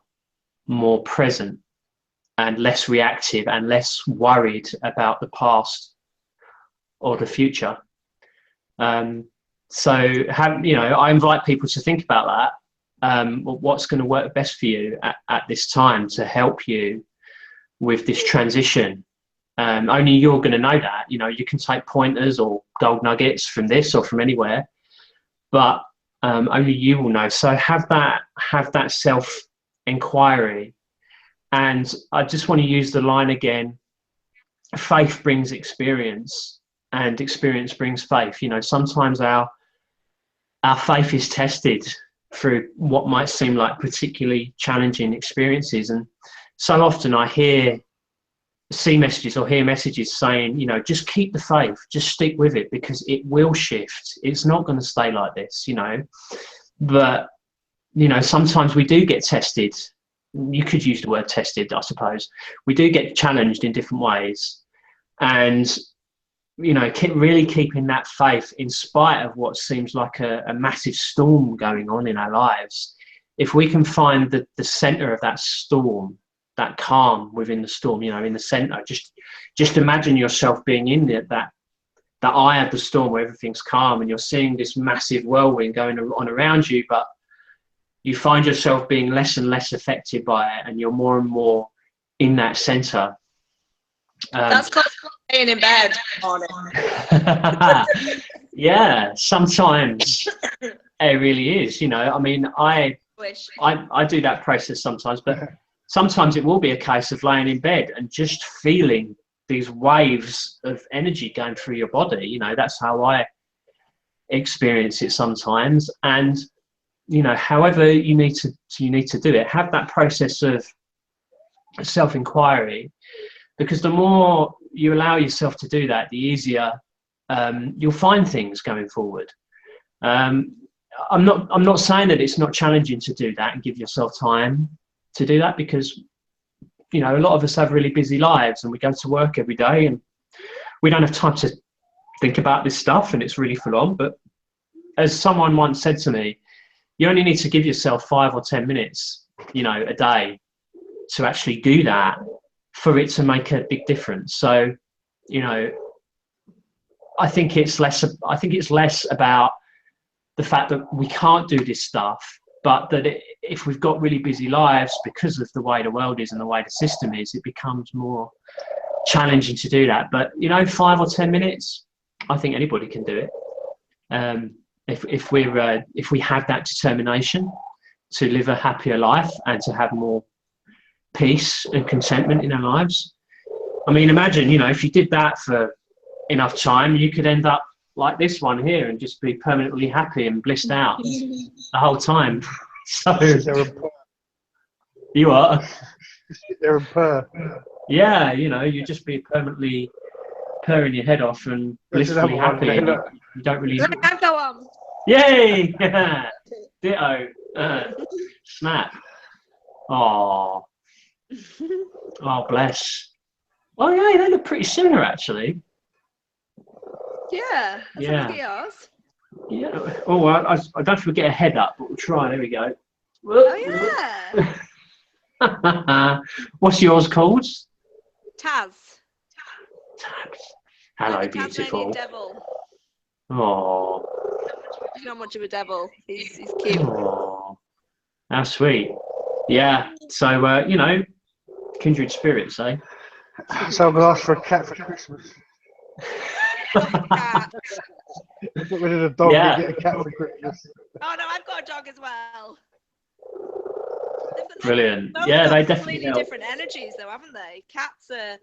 more present and less reactive and less worried about the past or the future. So you know, I invite people to think about that. What's going to work best for you at this time to help you with this transition? Only you're going to know that. You know, you can take pointers or gold nuggets from this or from anywhere, but only you will know. So have that self inquiry. And I just want to use the line again: faith brings experience, and experience brings faith. You know, sometimes our faith is tested through what might seem like particularly challenging experiences. And so often I see messages or hear messages saying, you know, just keep the faith, just stick with it, because it will shift. It's not going to stay like this, you know. But, you know, sometimes we do get tested. You could use the word tested, I suppose. We do get challenged in different ways. And you know, really keeping that faith in spite of what seems like a massive storm going on in our lives. If we can find the center of that storm, that calm within the storm, you know, in the center, just imagine yourself being in that eye of the storm where everything's calm and you're seeing this massive whirlwind going on around you, but you find yourself being less and less affected by it, and you're more and more in that center. That's called staying in bed. Yeah, sometimes it really is. You know, I mean, I do that process sometimes, but sometimes it will be a case of laying in bed and just feeling these waves of energy going through your body. You know, that's how I experience it sometimes. And you know, however you need to do it, have that process of self-inquiry. Because the more you allow yourself to do that, the easier you'll find things going forward. I'm not saying that it's not challenging to do that and give yourself time to do that, because you know, a lot of us have really busy lives and we go to work every day and we don't have time to think about this stuff, and it's really full on. But as someone once said to me, you only need to give yourself 5 or 10 minutes, you know, a day to actually do that for it to make a big difference. So, you know, I think it's less about the fact that we can't do this stuff, but that if we've got really busy lives because of the way the world is and the way the system is, it becomes more challenging to do that. But, you know, 5 or 10 minutes, I think anybody can do it. If we have that determination to live a happier life and to have more peace and contentment in our lives. I mean, imagine, you know, if you did that for enough time, you could end up like this one here and just be permanently happy and blissed out the whole time. So you are. They're in purr. Yeah, you know, you just be permanently purring your head off and blissfully happy. You don't really. Go on. Yay! Ditto. Snap. Oh. Oh, bless. Oh, yeah, they look pretty similar, actually. Yeah. Let's have a look at yours. Yeah. Oh, I don't know if we'll get a head up, but we'll try. There we go. Oh, yeah. What's yours called? Taz. Hello, like beautiful. Devil. Oh. He's not much of a devil. He's cute. Oh. How sweet. Yeah. So, you know, kindred spirits, eh? So I'm going to ask for a cat for Christmas. Cat. Get rid of the dog and get a cat for Christmas. Oh no, I've got a dog as well. Brilliant. Both Yeah, got they definitely completely help. different energies, though, haven't they? Cats are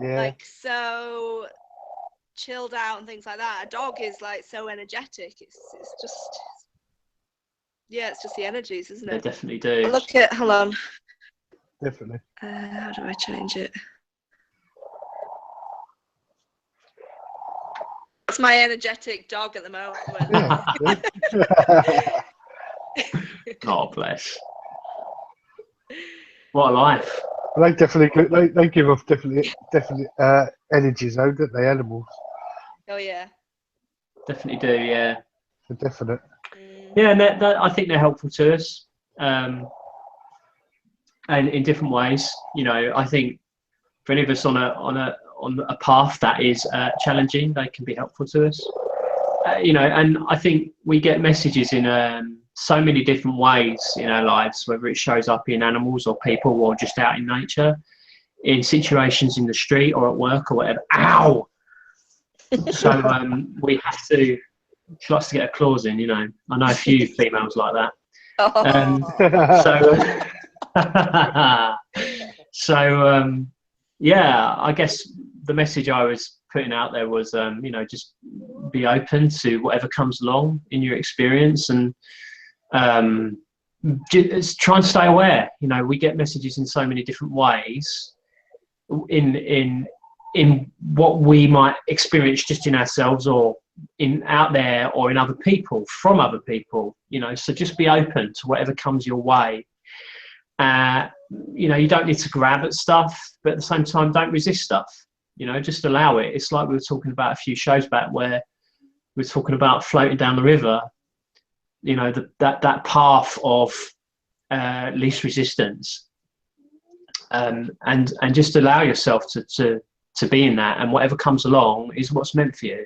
like so chilled out and things like that. A dog is like so energetic. It's just it's just the energies, isn't it? They definitely do. Hold on. Definitely. How do I change it? It's my energetic dog at the moment. Oh, bless. What a life. They definitely they give off definitely energies, though, don't they? Animals. Oh yeah. Definitely do. Yeah. They're definite. Yeah, and I think they're helpful to us, and in different ways. You know, I think for any of us on a path that is challenging, they can be helpful to us. You know, and I think we get messages in so many different ways in our lives, whether it shows up in animals or people or just out in nature, in situations in the street or at work or whatever. Ow! So we have to. She likes to get her claws in, you know. I know a few females like that. Yeah, I guess the message I was putting out there was, you know, just be open to whatever comes along in your experience, and just try and stay aware. You know, we get messages in so many different ways in what we might experience just in ourselves or in out there or in other people, from other people, you know. So just be open to whatever comes your way. You know, you don't need to grab at stuff, but at the same time, don't resist stuff. You know, just allow it. It's like we were talking about a few shows back where we were talking about floating down the river. You know, that path of least resistance, and just allow yourself to be in that, and whatever comes along is what's meant for you.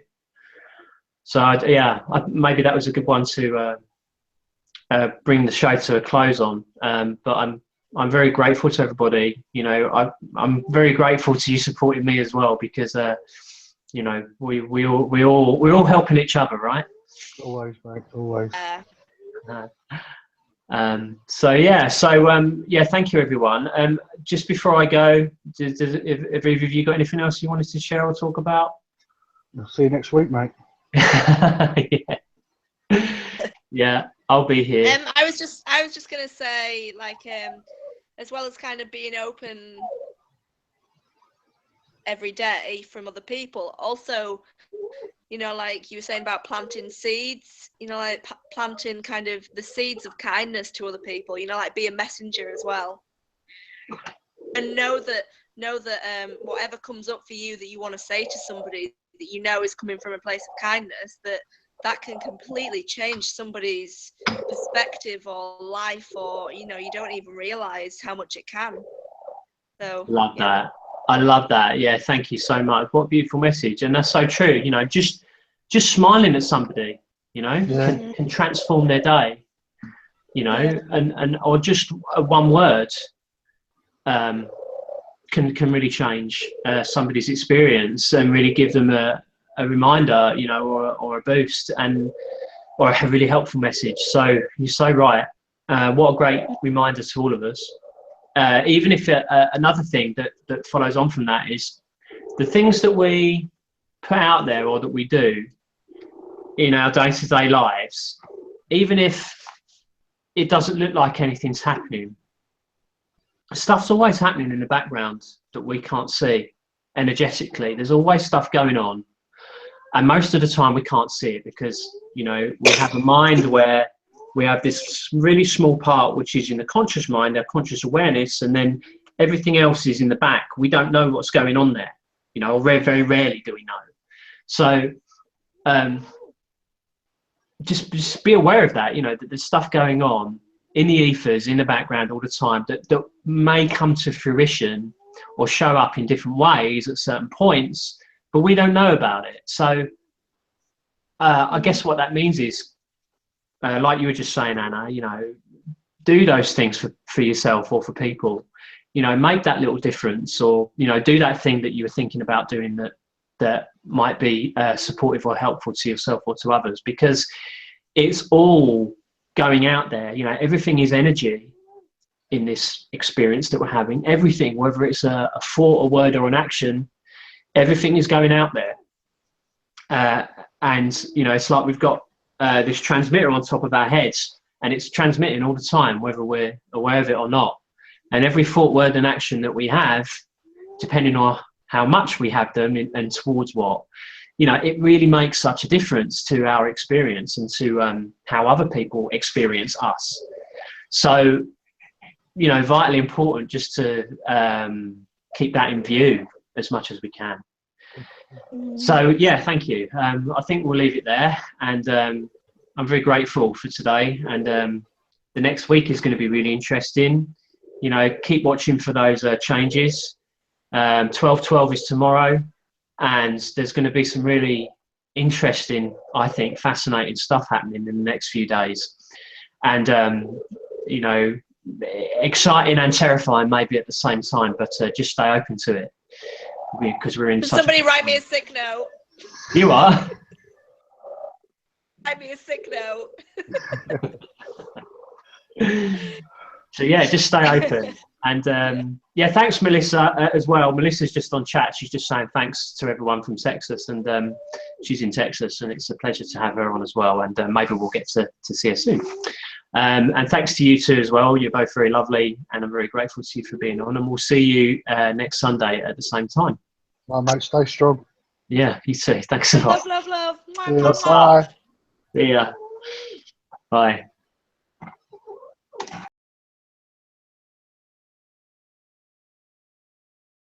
So maybe that was a good one to bring the show to a close on. But I'm very grateful to everybody. You know, I'm very grateful to you supporting me as well, because you know, we're all helping each other, right? Always, mate. Always. Thank you, everyone. Just before I go, have either of you got anything else you wanted to share or talk about? I'll see you next week, mate. Yeah, I'll be here. I was just gonna say, like, as well as kind of being open every day from other people, also, you know, like you were saying about planting seeds, you know, like planting kind of the seeds of kindness to other people, you know, like be a messenger as well. And know that whatever comes up for you that you want to say to somebody that you know is coming from a place of kindness, that can completely change somebody's perspective or life, or, you know, you don't even realize how much it can. So love that. I love that. Yeah, thank you so much. What a beautiful message. And that's so true. You know, just smiling at somebody, you know, can transform their day, you know, and or just one word can really change somebody's experience and really give them a reminder, you know, or a boost, or a really helpful message. So you're so right. What a great reminder to all of us. Even if another thing that follows on from that is the things that we put out there or that we do in our day-to-day lives, even if it doesn't look like anything's happening, stuff's always happening in the background that we can't see energetically. There's always stuff going on, and most of the time we can't see it because, you know, we have a mind where we have this really small part which is in the conscious mind, our conscious awareness, and then everything else is in the back. We don't know what's going on there, you know, or very rarely do we know. So just be aware of that, you know, that there's stuff going on in the ethers, in the background all the time that may come to fruition or show up in different ways at certain points, but we don't know about it. So I guess what that means is, like you were just saying, Anna, you know, do those things for yourself or for people, you know, make that little difference, or, you know, do that thing that you were thinking about doing that might be supportive or helpful to yourself or to others, because it's all going out there. You know, everything is energy in this experience that we're having. Everything, whether it's a thought, a word, or an action, everything is going out there. And, you know, it's like we've got this transmitter on top of our heads, and it's transmitting all the time, whether we're aware of it or not. And every thought, word, and action that we have, depending on how much we have them and towards what, you know, it really makes such a difference to our experience and to how other people experience us. So, you know, vitally important just to keep that in view as much as we can. So yeah, thank you. I think we'll leave it there, and I'm very grateful for today, and the next week is going to be really interesting. You know, keep watching for those changes. 12/12 is tomorrow, and there's going to be some really interesting, I think, fascinating stuff happening in the next few days, and you know, exciting and terrifying maybe at the same time, but just stay open to it, because we're in such somebody write me a sick note. You are? Write me a sick note. So yeah, just stay open. And yeah, thanks Melissa as well. Melissa's just on chat. She's just saying thanks to everyone from Texas, and she's in Texas, and it's a pleasure to have her on as well, and maybe we'll get to see her soon. And thanks to you too as well. You're both very lovely, and I'm very grateful to you for being on, and we'll see you next Sunday at the same time. Well, mate, stay strong. Yeah, you too. Thanks a lot. Love. Yeah, bye. See ya. Bye.